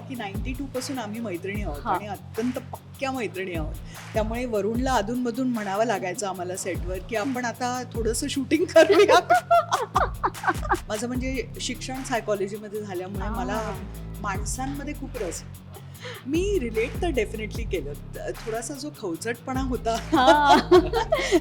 की 92 पासून आम्ही मैत्रिणी आहोत आणि अत्यंत पक्क्या मैत्रिणी आहोत. त्यामुळे वरुणला अधूनमधून म्हणावं लागायचं आम्हाला सेटवर की आपण आता थोडंसं शूटिंग करूया. माझं म्हणजे शिक्षण सायकॉलॉजीमध्ये झाल्यामुळे मला माणसांमध्ये खूप रस. मी रिलेट तर डेफिनेटली केलं. थोडासा जो खवचटपणा होता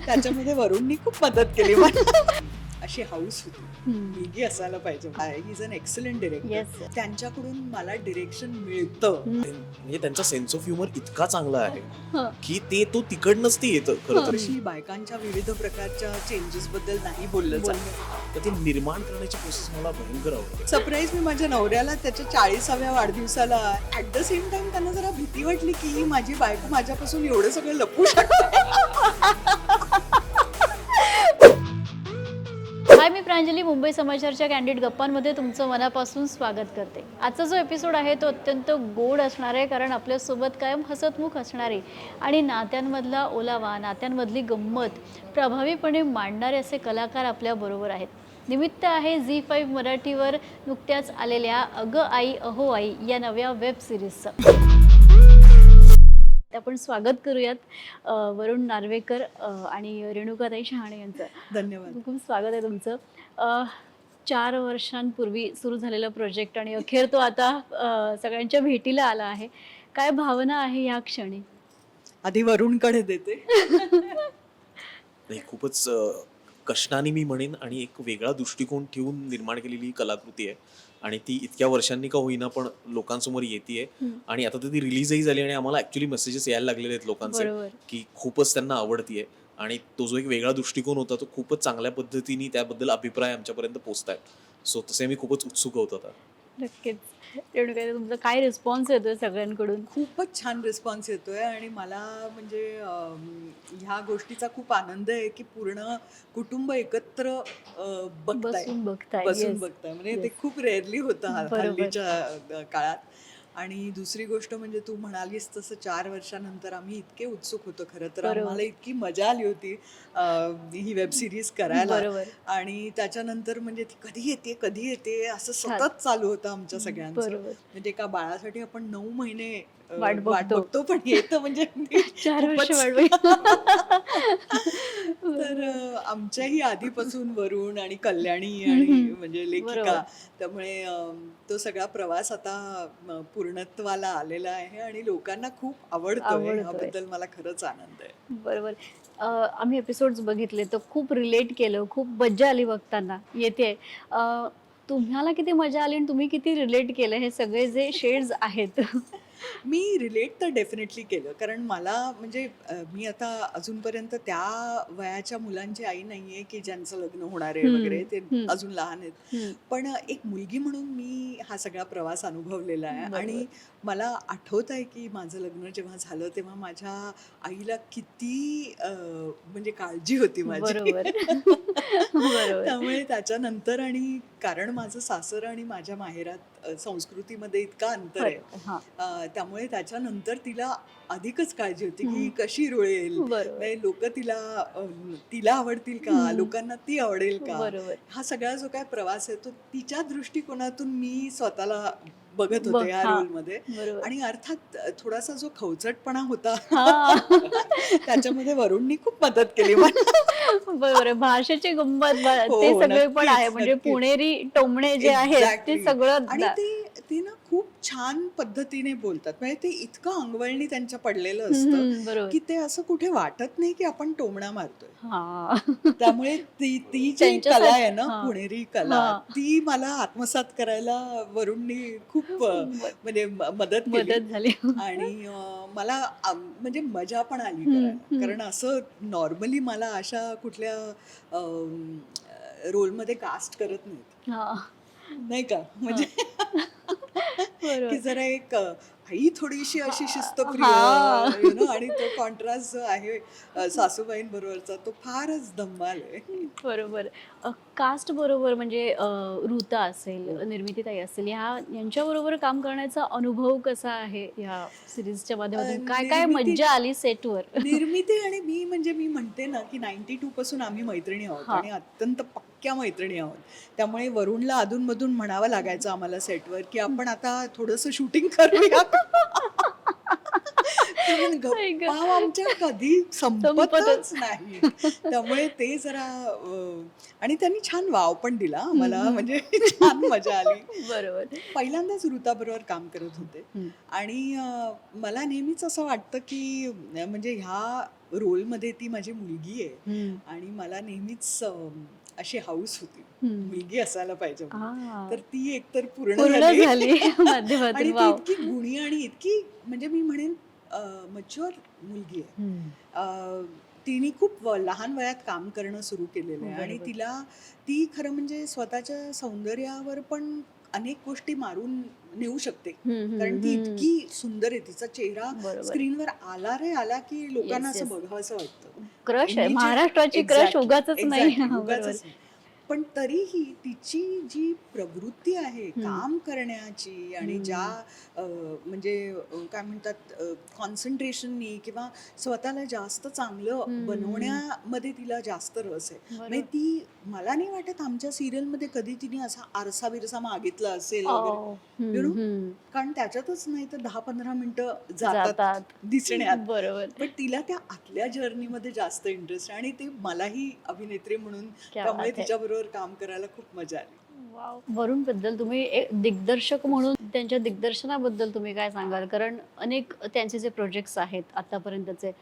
त्याच्यामध्ये वरुणनी खूप मदत केली मला. अशी हाऊस होती मुलगी असायला पाहिजे. He is an excellent director. त्यांच्याकडून मला डिरेक्शन मिळतं. म्हणजे त्यांचा सेन्स ऑफ ह्युमर इतका चांगला आहे की तो तिकडनंच ते येतं खरं तर. अशी बायकांच्या विविध प्रकारच्या चेंजेस बद्दल नाही बोललं जातं. तर ते निर्माण करण्याची प्रोसेस मला भयंकर आवडते. सरप्राईज मी माझ्या नवऱ्याला त्याच्या 40व्या वाढदिवसाला ऍट द सेम टाइम त्यांना जरा भीती वाटली की माझी बायको माझ्यापासून एवढं सगळं लपवू शकते. हाय, मी प्रांजली. मुंबई समाचारच्या कॅन्डिड गप्पांमध्ये तुमचं मनापासून स्वागत करते. आजचा जो एपिसोड आहे तो अत्यंत गोड असणार आहे, कारण आपल्यासोबत कायम हसतमुख असणारे आणि नात्यांमधला ओलावा, नात्यांमधली गंमत प्रभावीपणे मांडणारे असे कलाकार आपल्याबरोबर आहेत. निमित्त आहे झी5 मराठीवर नुकत्याच आलेल्या अगं आई अहो आई या नव्या वेब सिरीजचं. आपण स्वागत करूयात वरुण नार्वेकर आणि रेणुकाताई शहाणे यांचं. धन्यवाद. खूप स्वागत आहे तुमचं. 4 वर्षांपूर्वी सुरू झालेला प्रोजेक्ट आणि अखेर तो आता सगळ्यांच्या भेटीला आला आहे. काय भावना आहे या क्षणी? आधी वरुणकडे देते. नाही, खूपच कष्टाने मी म्हणेन आणि एक वेगळा दृष्टिकोन ठेवून निर्माण केलेली ही कलाकृती आहे आणि ती इतक्या वर्षांनी का होईना पण लोकांसमोर येते आणि आता तर ती रिलीजही झाली आणि आम्हाला ऍक्च्युली मेसेजेस यायला लागलेले आहेत लोकांचे की खूपच त्यांना आवडतीये आणि तो जो एक वेगळा दृष्टिकोन होता तो खूपच चांगल्या पद्धतीने त्याबद्दल अभिप्राय आमच्यापर्यंत पोहोचतायत. सो तसे मी खूपच उत्सुक होत होता. नक्कीच. रेणुकाताई, तुमचा काय रिस्पॉन्स येतोय सगळ्यांकडून? खूपच छान रिस्पॉन्स येतोय आणि मला म्हणजे ह्या गोष्टीचा खूप आनंद आहे की पूर्ण कुटुंब एकत्र बसून बघताय. म्हणजे ते खूप रेअरली होतं हल्लीच्या काळात. आणि दुसरी गोष्ट म्हणजे तू म्हणालीस तसं 4 वर्षानंतर आम्ही इतके उत्सुक होतो. खरं तर आम्हाला इतकी मजा आली होती ही वेब सिरीज करायला आणि त्याच्यानंतर म्हणजे ती कधी येते असं सतत चालू होतं आमच्या सगळ्यांचं. म्हणजे एका बाळासाठी आपण 9 महिने वाट बघतो पण येतं म्हणजे 4 वर्ष वाट. तर आमच्याही आधीपासून वरुण आणि कल्याणी आणि म्हणजे लेखिका, त्यामुळे तो सगळा प्रवास आता पूर्णत्वाला आलेला आहे आणि लोकांना खूप आवडतोय. याबद्दल मला खरंच आनंद आहे. बरोबर. आम्ही एपिसोड्स बघितले तर खूप रिलेट केलं, खूप मज्जा आली बघताना. येते तुम्हाला किती मजा आली आणि तुम्ही किती रिलेट केलं हे सगळे जे शेड्स आहेत? मी रिलेट तर डेफिनेटली केलं, कारण मला म्हणजे मी आता अजूनपर्यंत त्या वयाच्या मुलांची आई नाहीये की ज्यांचं लग्न होणार आहे वगैरे, ते अजून लहान आहेत. पण एक मुलगी म्हणून मी हा सगळा प्रवास अनुभवलेला आहे आणि मला आठवत आहे की माझं लग्न जेव्हा झालं तेव्हा माझ्या आईला किती म्हणजे काळजी होती माझी. त्यामुळे त्याच्यानंतर आणि कारण माझं सासर आणि माझ्या माहेरात संस्कृतीमध्ये इतका अंतर आहे, त्यामुळे त्याच्यानंतर तिला अधिकच काळजी होती की कशी रुळेल, लोक तिला आवडतील का, लोकांना ती आवडेल का. हा सगळा जो काय प्रवास आहे तो तिच्या दृष्टिकोनातून मी स्वतःला बघत होते या रोलमध्ये. आणि अर्थात थोडासा जो खवचटपणा होता त्याच्यामध्ये वरुणनी खूप मदत केली मला. बरोबर. भाषेची गंमत ते सगळे पण आहे, म्हणजे पुणेरी टोमणे जे आहेत ते सगळं. आणि ते ना खूप छान पद्धतीने बोलतात. म्हणजे ते इतकं अंगवळणी त्यांच्या पडलेलं असतं की ते असं कुठे वाटत नाही की आपण टोमणा मारतोय. त्यामुळे ती जी कला आहे ना, पुणेरी कला, ती मला आत्मसात करायला वरुणनी खूप म्हणजे मदत झाली आणि मला म्हणजे मजा पण आली करायला. कारण असं नॉर्मली मला अशा कुठल्या रोलमध्ये कास्ट करत नाही का, म्हणजे की जरा एक आई थोडीशी अशी शिस्तप्रिय आणि तो कॉन्ट्रास्ट जो आहे सासूबाईंबरोबरचा तो फारच धम्माल आहे. बरोबर. कास्ट बरोबर म्हणजे ऋता असेल, निर्मितीताई असेल, यांच्याबरोबर काम करण्याचा अनुभव कसा आहे या सिरीजच्या माध्यमातून? काय मज्जा आली सेटवर? निर्मिती आणि मी म्हणजे मी म्हणते ना की 92 पासून आम्ही मैत्रिणी आहोत आणि अत्यंत पक्क्या मैत्रिणी आहोत. त्यामुळे वरुणला अधूनमधून म्हणावं लागायचं आम्हाला सेटवर की आपण आता थोडंसं शूटिंग करूया का? कारण गप्पा आमच्या कधी संपतच नाही. त्यामुळे ते जरा आणि त्यांनी छान वाव पण दिला आम्हाला, म्हणजे छान मजा आली. बरोबर. पहिल्यांदाच ऋताबरोबर काम करत होते आणि मला नेहमीच असं वाटतं की म्हणजे ह्या रोलमध्ये ती माझी मुलगी आहे आणि मला नेहमीच अशी हाऊस होती मुलगी असायला पाहिजे म्हणून. हा. तर ती एकतर पूर्ण पूर्ण झाली झाली माध्यमातून. आणि ती वाव. इतकी गुणी आणि इतकी म्हणजे मी म्हणेन मच्युअर मुलगी आहे. तिने खूप लहान वयात काम करणं सुरू केलेलं आहे आणि बरोबर. ती खरं म्हणजे स्वतःच्या सौंदर्यावर पण अनेक गोष्टी मारून नेऊ शकते. कारण ती इतकी सुंदर आहे, तिचा चेहरा बरोबर. स्क्रीनवर आला की लोकांना Yes, असं yes. बघावं असं वाटतं. क्रश आहे, Immediate- महाराष्ट्राची क्रश Exactly, उगाचच नाही. exactly, हा, उगाचच बरोबर. नाही. पण तरीही तिची जी प्रवृत्ती आहे काम करण्याची आणि ज्या म्हणजे काय म्हणतात कॉन्सन्ट्रेशननी किंवा स्वतःला जास्त चांगलं बनवण्यामध्ये तिला जास्त रस आहे. बरोबर. म्हणजे ती मला नाही वाटत आमच्या सिरियलमध्ये कधी तिने असा आरसा बिरसा मागितला असेल वगैरे. Oh. You know? हम्म. कारण त्याच्यातच नाही तर 10-15 मिनिटं जातात. जातात दिसण्यात. बरोबर. पण तिला त्या आतल्या जर्नीमध्ये जास्त इंटरेस्ट आणि ते मलाही अभिनेत्री म्हणून क्या त्यामुळे बात है. तिच्याबरोबर काम करायला खूप मजा आली. वाव. वरुण बद्दल तुम्ही एक दिग्दर्शक म्हणून त्यांच्या दिग्दर्शनाबद्दल तुम्ही काय सांगाल? कारण अनेक त्यांचे जे प्रोजेक्ट्स आहेत आतापर्यंतचे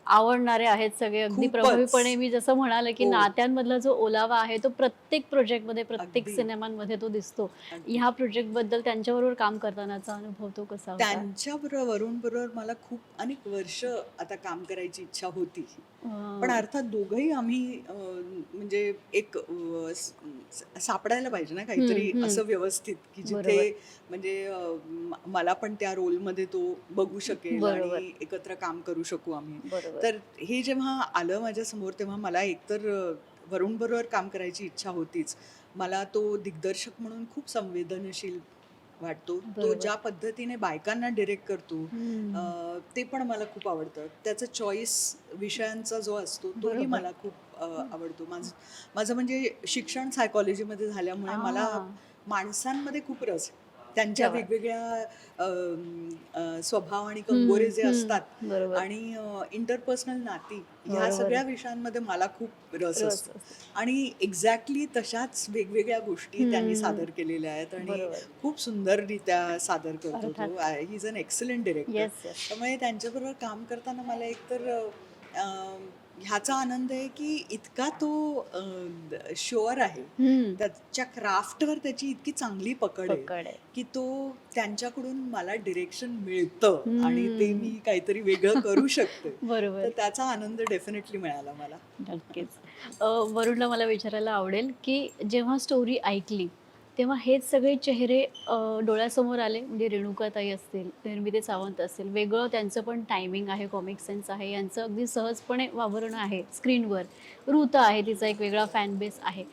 आवडणारे आहेत सगळे अगदी खूपच. प्रभावीपणे. मी जसं म्हणाले की हो. नात्यांमधला जो ओलावा आहे तो प्रत्येक प्रोजेक्टमध्ये प्रत्येक अगदी. सिनेमांमध्ये तो दिसतो. अगदी. ह्या प्रोजेक्ट बद्दल त्यांच्याबरोबर काम करतानाचा अनुभव तो कसा होता? त्यांच्याबरोबर वरुण बरोबर मला खूप अनेक वर्ष आता काम करायची इच्छा होती. अं, पण अर्थात दोघंही आम्ही म्हणजे एक सापडायला पाहिजे ना काहीतरी असं व्यवस्थित की जिथे म्हणजे मला पण त्या रोलमध्ये तो बघू शकेल बरोबर. आणि एकत्र काम करू शकू आम्ही. बरोबर. तर हे जेव्हा आलं माझ्या समोर तेव्हा मला एकतर वरुण बरोबर काम करायची इच्छा होतीच. मला तो दिग्दर्शक म्हणून खूप संवेदनशील वाटतो. तो बरोबर. ज्या पद्धतीने बायकांना डिरेक्ट करतो ते पण मला खूप आवडतं. त्याचा चॉईस विषयांचा जो असतो तोही बरोबर. मला खूप आवडतो. माझं म्हणजे शिक्षण सायकॉलॉजीमध्ये झाल्यामुळे मला माणसांमध्ये खूप रस आहे. त्यांच्या क्या बात. वेगवेगळ्या स्वभाव आणि कंगोरे जे असतात बरोबर. आणि इंटरपर्सनल नाती ह्या बरोबर. सगळ्या विषयांमध्ये मला खूप रस रस असतो. असतो. आणि एक्झॅक्टली तशाच वेगवेगळ्या गोष्टी त्यांनी सादर केलेल्या आहेत आणि बरोबर. खूप सुंदररित्या सादर करतो अर्थात. तो. He is an excellent director. Yes yes. त्यामुळे त्यांच्याबरोबर काम करताना मला एकतर ह्याचा आनंद आहे की इतका तो शुअर आहे, त्याच्या क्राफ्टवर त्याची इतकी चांगली पकड आहे पकड आहे. की तो त्यांच्याकडून मला डिरेक्शन मिळतं आणि ते मी काहीतरी वेगळं करू शकते. बरोबर. तर त्याचा आनंद डेफिनेटली मिळाला मला. नक्कीच. वरुणला मला विचारायला आवडेल की जेव्हा स्टोरी ऐकली तेव्हा हेच सगळे चेहरे डोळ्यासमोर आले, म्हणजे रेणुकाताई असतील, निर्मिती सावंत असतील, वेगळं त्यांचं पण टायमिंग आहे, कॉमिक सेन्स आहे, यांचं अगदी सहजपणे वावरणं आहे स्क्रीनवर, ऋता आहे, तिचा एक वेगळा फॅन बेस आहे,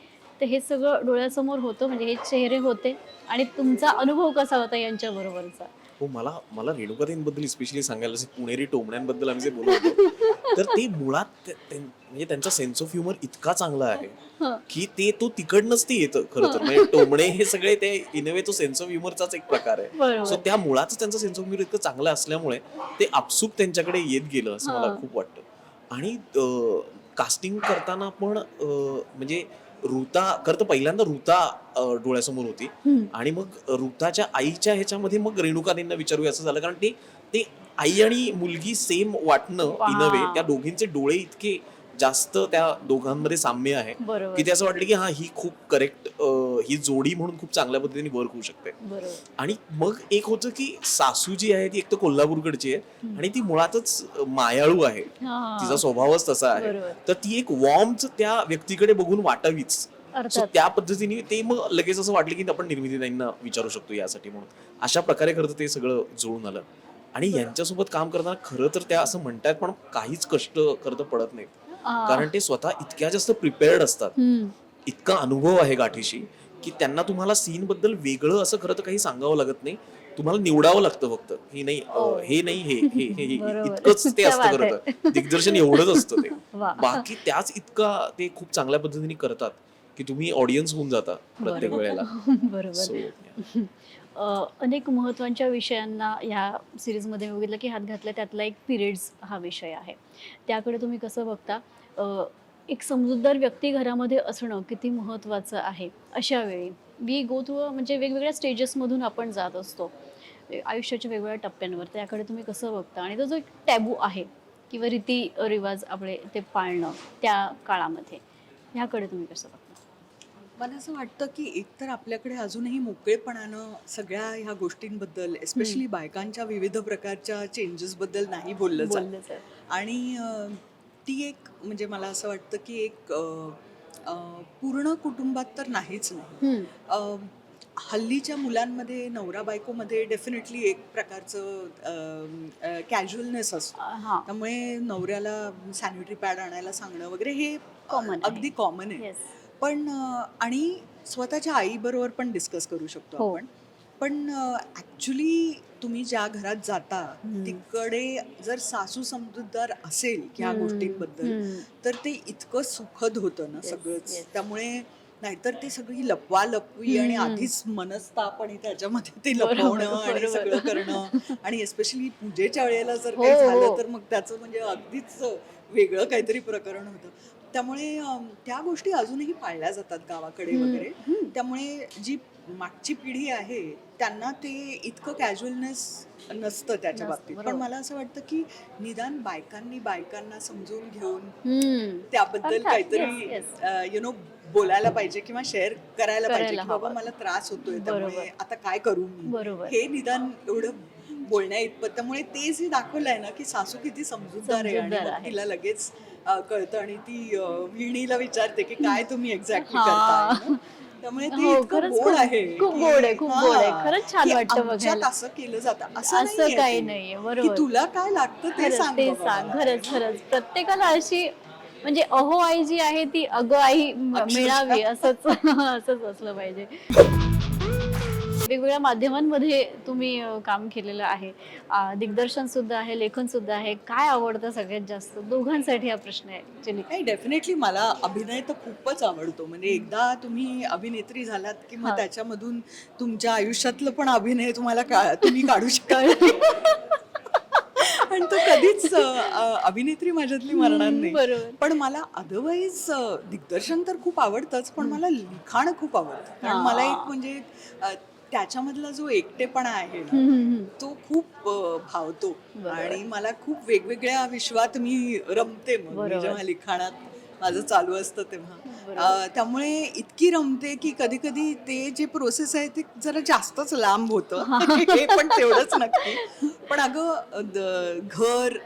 तर हे सगळं डोळ्यासमोर होतं, म्हणजे हे चेहरे होते आणि तुमचा अनुभव कसा होता यांच्याबरोबरचा? हो, मला रेणुकाताईंबद्दल स्पेशली सांगायला जसे पुणेरी टोमण्यांबद्दल आम्ही जे बोलत होतो तर ते मुळात म्हणजे त्यांचा सेन्स ऑफ ह्युमर इतका चांगला आहे की तो तिकडनंच ते येतं खरं तर. म्हणजे टोमणे हे सगळे ते इन वे तो सेन्स ऑफ ह्युमरचाच एक प्रकार आहे. बरोबर. सो त्या मुळातच त्यांचा सेन्स ऑफ ह्युमर इतकं चांगलं असल्यामुळे ते आपसूक त्यांच्याकडे येत गेलं असं मला खूप वाटतं. आणि कास्टिंग करताना पण म्हणजे ऋता खरं तर पहिल्यांदा ऋता डोळ्यासमोर होती आणि मग ऋताच्या आईच्या ह्याच्यामध्ये मग रेणुकाताईंना विचारूया असं झालं, कारण ते आई आणि मुलगी सेम वाटणं इन वे, त्या दोघींचे डोळे इतके जास्त त्या दोघांमध्ये साम्य आहे बरोबर. की ते असं वाटलं की हा ही खूप करेक्ट ही जोडी म्हणून खूप चांगल्या पद्धतीने वर्क होऊ शकते. बरोबर. आणि मग एक होतं की सासू जी आहे ती एक तर कोल्हापूरकडची आहे आणि ती मुळातच मायाळू आहे, तिचा स्वभावच तसा आहे, बरोबर. तर ती एक वॉर्मथ त्या व्यक्तीकडे बघून वाटावीच. सो अर्थात. त्या पद्धतीने ते मग लगेच असं वाटलं की आपण निर्मितीताईंना विचारू शकतो यासाठी, म्हणून अशा प्रकारे खरं तर ते सगळं जुळून आलं. आणि यांच्यासोबत काम करताना खरं तर त्या असं म्हणतात पण काहीच कष्ट खरं तर पडत नाहीत, कारण ते स्वतः इतक्या जास्त प्रिपेअर्ड असतात, इतका अनुभव आहे गाठीशी की त्यांना तुम्हाला सीन बद्दल वेगळं असं खरं तर काही सांगावं लागत नाही, तुम्हाला निवडावं लागतं फक्त. हे नाही हे नाही हे इतकंच ते असतं खरं तर. दिग्दर्शन एवढंच असतं ते. बाकी त्याच इतका ते खूप चांगल्या पद्धतीने करतात की तुम्ही ऑडियन्स होऊन जाता प्रत्येक बरोबर. वेळेला. बरोबर. So, yeah. अनेक महत्त्वाच्या विषयांना ह्या सिरीजमध्ये मी बघितलं की हात घातला, त्यातला एक पिरियड्स हा विषय आहे. त्याकडे तुम्ही कसं बघता? एक समजूतदार व्यक्ती घरामध्ये असणं किती महत्त्वाचं आहे अशा वेळी? वी गो थ्रू म्हणजे वेगवेगळ्या स्टेजेसमधून आपण जात असतो आयुष्याच्या वेगवेगळ्या टप्प्यांवर. त्याकडे तुम्ही कसं बघता? आणि तो जो एक टॅबू आहे किंवा रीती रिवाज आपले ते पाळणं त्या काळामध्ये, ह्याकडे तुम्ही कसं बघता? मला असं वाटतं की एकतर आपल्याकडे अजूनही मोकळेपणानं सगळ्या ह्या गोष्टींबद्दल, एस्पेशली बायकांच्या विविध प्रकारच्या चेंजेसबद्दल नाही बोललं जात. बोललं जातं. आणि ती एक म्हणजे मला असं वाटतं की एक पूर्ण कुटुंबात तर नाहीच नाही. अ, हल्लीच्या मुलांमध्ये नवरा बायकोमध्ये डेफिनेटली एक प्रकारचं कॅज्युअलनेस असतो. हां. त्यामुळे नवऱ्याला सॅनिटरी पॅड आणायला सांगणं वगैरे हे Common आहे. अगदी कॉमन आहे. येस. पण आणि स्वतःच्या आईबरोबर पण डिस्कस करू शकतो हो. आपण. पण ॲक्च्युली तुम्ही ज्या घरात जाता तिकडे जर सासू समजूतदार असेल ह्या गोष्टींबद्दल, तर ते इतकं सुखद होतं ना Yes, सगळंच. yes. त्यामुळे नाहीतर ते सगळी लपवालपवी आणि आधीच मनस्ताप आणि त्याच्यामध्ये ते लपवणं आणि बरोबर. सगळं करणं आणि एस्पेशली पूजेच्या वेळेला जर हो, काही झालं हो. तर मग त्याचं म्हणजे अगदीच वेगळं काहीतरी प्रकरण होतं. त्यामुळे त्या गोष्टी अजूनही पाळल्या जातात गावाकडे वगैरे. त्यामुळे जी मागची पिढी आहे त्यांना ते इतकं कॅज्युअलनेस नसतं त्याच्या नसतं, बाबतीत. पण बरोबर. मला असं वाटतं की निदान बायकांनी बायकांना समजून घेऊन त्याबद्दल अर्थात, काहीतरी yes, यु नो बोलायला पाहिजे किंवा शेअर करायला पाहिजे करायला की बाबा हवं. मला त्रास होतोय बरोबर. त्यामुळे आता काय करू मी, बरोबर. हे निदान एवढं बोलण्या इतपत. त्यामुळे ते जे दाखवलंय ना की सासू किती समजूतदार आहे आणि समजूतदार मग आहे. तिला लगेच कळतं आणि ती विणीला विचारते की काय तुम्ही एक्झॅक्टली हा. करताय ना? त्यामुळे ते हो, इतकं खरंच गोड खूप- आहे खूप की गोड आहे, खूप हा, गोड आहे. खरंच छान की वाटतं आमच्यात बघायला. असं केलं जातं असं असं काही ते. नाहीये, की बरोबर. तुला काय लागतं ते खरंच सांग ते बाबा सांग. मला. खरंच खरंच प्रत्येकाला अशी म्हणजे अहो आई जी आहे ती अगं आई अक्षरशः. मिळावी असंच असंच असलं पाहिजे. वेगवेगळ्या माध्यमांमध्ये तुम्ही काम केलेलं आहे. दिग्दर्शन सुद्धा आहे, लेखन सुद्धा आहे. काय आवडतं सगळ्यात जास्त? दोघांसाठी हा प्रश्न आहे ऍक्च्युली. नाही, डेफिनेटली मला अभिनय तर खूपच आवडतो. म्हणजे एकदा तुम्ही अभिनेत्री झालात की मग हा. त्याच्यामधून तुमच्या आयुष्यातलं पण अभिनय तुम्ही काढू शकाल. आणि तो कधीच अभिनेत्री माझ्यातली मरणार नाही. बरोबर. पण मला अदरवाईज दिग्दर्शन तर खूप आवडतंच, पण मला लिखाण खूप आवडतं. कारण मला एक म्हणजे त्याच्यामधला जो एकटेपणा आहे ना तो खूप भावतो. बरोबर. आणि मला खूप वेगवेगळ्या विश्वात मी रमते मग मी बरोबर. जेव्हा लिखाणात माझं चालू असतं तेव्हा. बरोबर. त्यामुळे इतकी रमते की कधी कधी ते जे प्रोसेस आहे ते जरा जास्तच लांब होतं. हे पण तेवढंच नक्की. पण अगं घर,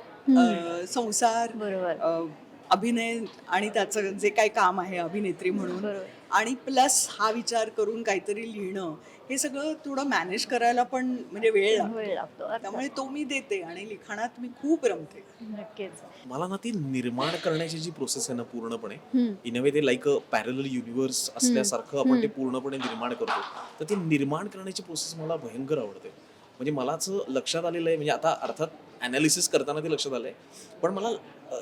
संसार, बरोबर. अभिनय आणि त्याचं जे काही काम आहे अभिनेत्री म्हणून बरोबर. आणि प्लस हा विचार करून काहीतरी लिहिणं, हे सगळं थोडं मॅनेज करायला पण म्हणजे वेळ वेळ लागतो. लागतो. अर्थात. त्यामुळे तो मी देते आणि लिखाणात मी खूप रमते. नक्कीच. मला ना ती निर्माण करण्याची जी प्रोसेस आहे ना पूर्णपणे हम्म. इन अ वे ते लाईक अ पॅरलल युनिव्हर्स असल्यासारखं आपण ते पूर्णपणे निर्माण करतो. तर ती निर्माण करण्याची प्रोसेस मला भयंकर आवडते. म्हणजे मलाच लक्षात आलेलं आहे, म्हणजे आता अर्थात ॲनालिसिस करताना ते लक्षात आलंय, पण मला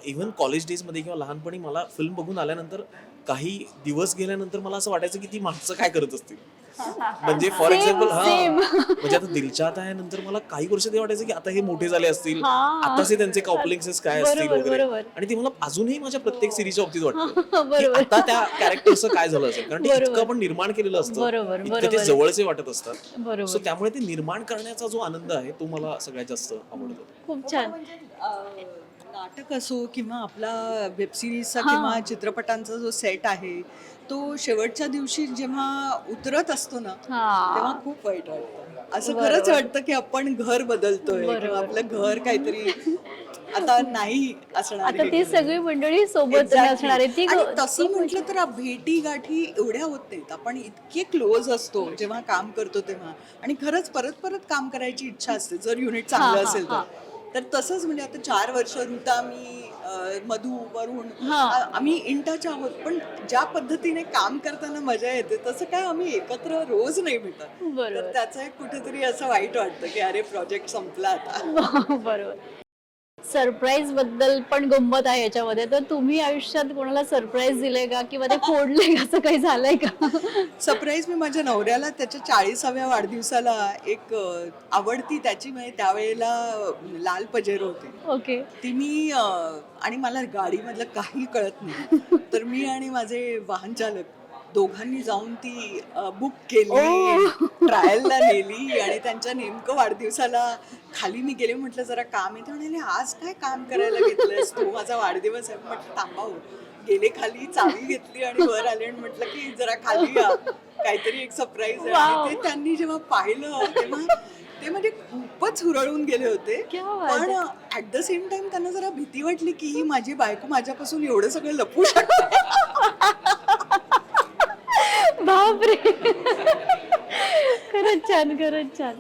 इव्हन कॉलेज डेजमध्ये किंवा लहानपणी मला फिल्म बघून आल्यानंतर काही दिवस गेल्यानंतर मला असं वाटायचं की ती माणसं काय करत असतील. म्हणजे फॉर Same, एक्झाम्पल same. म्हणजे आता दिलचाहत आहे नंतर मला काही वर्ष ते वाटायचं की आता हे मोठे झाले असतील, हा. आताचे त्यांचे कॉम्प्लेक्सेस काय असतील बरोबर, वगैरे. बरोबर. आणि ते मला अजूनही माझ्या प्रत्येक सिरीजच्या बाबतीत वाटतं की बरोबर. आता त्या कॅरेक्टरचं काय झालं असेल, कारण ते बरोबर. इतकं आपण निर्माण केलेलं असतं, बरोबर, इतकं ते बरोबर. जवळचे वाटत असतात. बरोबर. सो त्यामुळे ते निर्माण करण्याचा जो आनंद आहे तो मला सगळ्यात जास्त आवडतो. खूप छान. म्हणजे नाटक असो किंवा आपला वेब सिरीजचा हा. किंवा चित्रपटांचा जो सेट आहे तो शेवटच्या दिवशी जेव्हा उतरत असतो ना तेव्हा हा. खूप वाईट वाटतं. असं बरोबर. खरंच वाटतं की आपण घर बदलतोय किंवा बरोबर. आपलं घर काहीतरी आता नाही असणार. आता हे ती घर. सगळी मंडळी सोबत Exactly. नसणार आहे. ती आणि ती तसं म्हटलं तर भेटी गाठी एवढ्या होत नाहीत. आपण इतके क्लोज असतो जेव्हा काम करतो तेव्हा आणि खरंच परत परत काम करायची इच्छा असते जर युनिट चांगलं हा, असेल हा. तर तसंच म्हणजे आता 4 वर्ष ऋता, मी, मधू, वरुण हा. आम्ही इंटाच्या आहोत, पण ज्या पद्धतीने काम करताना मजा येते तसं काय आम्ही एकत्र रोज नाही भेटत. बरोबर. तर त्याचं एक कुठेतरी असं वाईट वाटतं की अरे प्रोजेक्ट संपला आता. बरोबर. सरप्राईज बद्दल पण गंमत आहे याच्यामध्ये. तर तुम्ही आयुष्यात कोणाला सरप्राईज दिले का किंवा ते फोडले असं काही झालंय का? सरप्राईज मी माझ्या नवऱ्याला त्याच्या 40व्या वाढदिवसाला एक आवडती त्याची म्हणजे त्यावेळेला लाल पजेरो होते ओके. ती मी आणि मला गाडीमधलं काही कळत नाही तर मी आणि माझे वाहन चालक दोघांनी जाऊन ती बुक केली, ट्रायलला नेली आणि त्यांच्या नेमकं वाढदिवसाला खाली मी गेले, म्हटलं जरा काम आहे. ते म्हणाले आज काय काम करायला घेतलंस तू, माझा वाढदिवस आहे. म्हटलं थांबाव. गेले खाली, चावी घेतली आणि वर आले आणि म्हटलं की जरा खाली या, काहीतरी एक सरप्राईज आहे. आणि ते त्यांनी जेव्हा पाहिलं तेव्हा ते म्हणजे खूपच हुरळून गेले होते. क्या बात पण ऍट द सेम टाइम त्यांना जरा भीती वाटली की ही माझी बायको माझ्यापासून एवढं सगळं लपवू शकते. बापरे. खरंच छान, खरंच छान.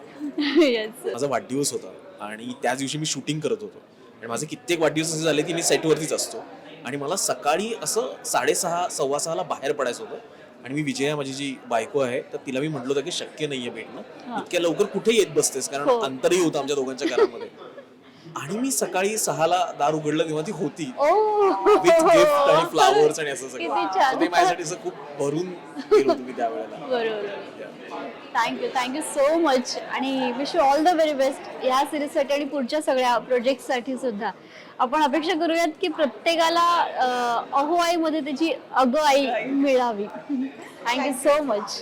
येस. माझा वाढदिवस होता आणि त्याच दिवशी मी शूटिंग करत होतो आणि माझे कित्येक वाढदिवस असे झाले की मी सेटवरतीच असतो आणि मला सकाळी असं 6:30 6:15 बाहेर पडायचं होतं आणि मी विजया माझी जी बायको आहे तर तिला मी म्हटलं होतं की शक्य नाहीये भेटणं, इतक्या लवकर कुठे येत बसतेस, कारण हो. अंतरही होतं आमच्या दोघांच्या घरामध्ये. आणि मी सकाळी 6ला दार उघडलं तेव्हा ती होती विथ गिफ्ट आणि फ्लावर्स आणि असं किती सगळं. छान. तर ते माझ्यासाठी असं खूप भरून गेलो तुम्ही त्यावेळेला. बरोबर. थँक्यू सो मच आणि wish you all the very best या सिरीजसाठी आणि पुढच्या सगळ्या प्रोजेक्टसाठी सुद्धा. आपण अपेक्षा करूयात की प्रत्येकाला अहो आई मध्ये त्याची अगं आई मिळावी. Thank you so much.